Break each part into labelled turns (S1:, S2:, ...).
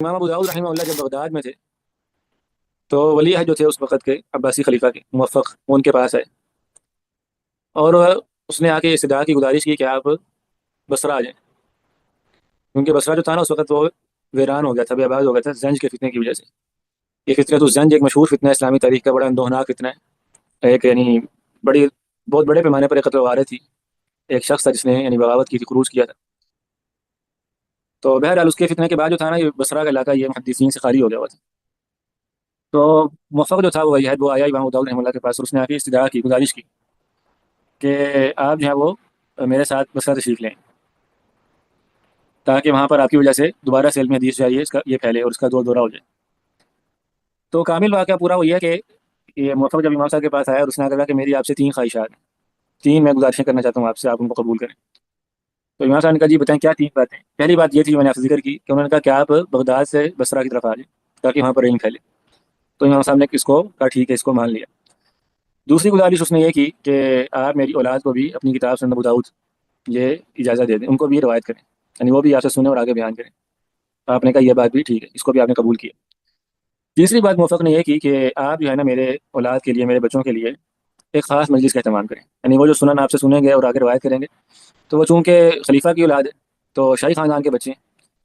S1: امام ابو داؤد رحمہ اللہ جب بغداد میں تھے تو ولی عہد جو تھے اس وقت کے عباسی خلیفہ کے موفق، وہ ان کے پاس آئے اور اس نے آ کے استدعا کی گزارش کی کہ آپ بصرہ آ جائیں، کیونکہ بصرہ جو تھا نا اس وقت وہ ویران ہو گیا تھا، بے آباد ہو گیا تھا زنج کے فتنے کی وجہ سے۔ یہ فتنہ تو زنج ایک مشہور فتنہ ہے اسلامی تاریخ کا، بڑا اندوہناک فتنہ ہے، ایک یعنی بڑی بہت بڑے پیمانے پر ایک قتل و غارت تھی، ایک شخص تھا جس نے یعنی بغاوت کی تھی، خروج کیا تھا۔ تو بہرحال اس کے فتنے کے بعد جو تھا نا یہ بصرہ کا علاقہ یہ محدثین سے خالی ہو گیا ہوا تھا۔ تو موفق جو تھا وہ ولی عہد وہ آیا امام ابو داؤد رحمہ اللہ کے پاس اور اس نے آ کے استدعا کی، گزارش کی کہ آپ جو ہے وہ میرے ساتھ بصرہ تشریف لیں، تاکہ وہاں پر آپ کی وجہ سے دوبارہ سے علم حدیث جاری ہے اس کا یہ پھیلے اور اس کا دور دورہ ہو جائے۔ تو کامل واقعہ پورا وہ یہ ہے کہ یہ موفق جب امام صاحب کے پاس آیا اور اس نے کہا کہ میری آپ سے 3 خواہشات ہیں، 3 میں گزارشیں کرنا چاہتا ہوں آپ سے، آپ ان کو قبول کریں۔ تو امام صاحب نے کہا جی بتائیں کیا 3 باتیں؟ پہلی بات یہ تھی جو میں نے آپ سے ذکر کی کہ انہوں نے کہا کہ آپ بغداد سے بصرہ کی طرف آ جائیں تاکہ وہاں پر علم پھیلے۔ تو امام صاحب نے اس کو کہا ٹھیک ہے، اس کو مان لیا۔ دوسری گزارش اس نے یہ کی کہ آپ میری اولاد کو بھی اپنی کتاب سنن ابو داؤد یہ اجازت دے دیں، ان کو بھی روایت کریں، یعنی وہ بھی آپ سے سنیں اور آگے بیان کریں۔ آپ نے کہا یہ بات بھی ٹھیک ہے، اس کو بھی آپ نے قبول کیا۔ تیسری بات موفق نے یہ کی کہ آپ جو ہے نا میرے اولاد کے لیے، میرے بچوں کے لیے ایک خاص مجلس کا اہتمام کریں، یعنی وہ جو سنن آپ سے سنیں گے اور آگے روایت کریں گے تو وہ چونکہ خلیفہ کی اولاد ہے تو شاہی خاندان کے بچے ہیں،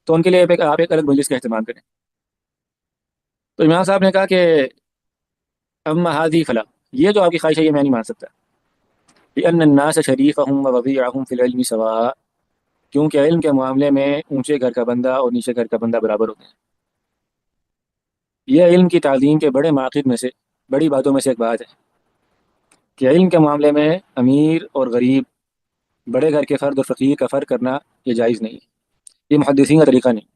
S1: تو ان کے لیے آپ ایک الگ مجلس کا اہتمام کریں۔ تو امام صاحب نے کہا کہ اما ہادی فلا، یہ جو آپ کی خواہش ہے یہ میں نہیں مان سکتا، لأن الناس شریفهم ووضيعهم في العلم سواء، کیونکہ علم کے معاملے میں اونچے گھر کا بندہ اور نیچے گھر کا بندہ برابر ہوتے ہیں۔ یہ علم کی تعلیم کے بڑے مراکز میں سے، بڑی باتوں میں سے ایک بات ہے کہ علم کے معاملے میں امیر اور غریب، بڑے گھر کے فرد اور فقیر کا فرق کرنا یہ جائز نہیں ہے، یہ محدثین کا طریقہ نہیں۔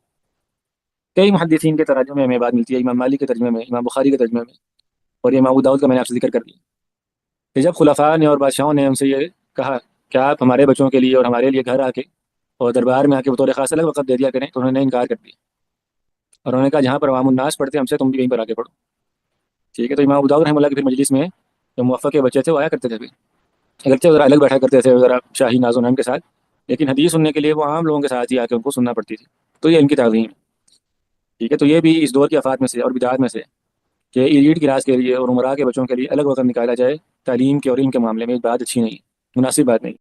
S1: کئی محدثین کے ترجمے میں بات ملتی ہے، امام مالک کے ترجمے میں، امام بخاری کے ترجمے میں، اور یہ امام ابو داؤد کا میں نے آپ سے ذکر کر دیا کہ جب خلفاء نے اور بادشاہوں نے ان سے یہ کہا کہ آپ ہمارے بچوں کے لیے اور ہمارے لیے گھر آ کے اور دربار میں آ کے بطور خاص الگ وقت دے دیا کریں، تو انہوں نے انکار کر دیا اور انہوں نے کہا جہاں پر عوام الناس پڑھتے ہیں ہم سے، تم بھی وہیں پر آ کے پڑھو، ٹھیک ہے۔ تو امام ابو داؤد رحمہ اللہ کے پھر مجلس میں جو موفق کے بچے تھے وہ آیا کرتے تھے، اگرچہ ذرا الگ بیٹھا کرتے تھے ذرا شاہی ناز و نعم کے ساتھ، لیکن حدیث سننے کے لیے وہ عام لوگوں کے ساتھ ہی آ کے ان کو سننا پڑتی تھی۔ تو یہ ان کی تعظیم ہے، ٹھیک ہے۔ تو یہ بھی اس دور کی آفات میں سے اور بدعات میں سے کہ ایلیٹ کلاس کے لیے اور عمرا کے بچوں کے لیے الگ وقت نکالا جائے تعلیم کے اور علم کے معاملے میں، بات اچھی نہیں، مناسب بات نہیں۔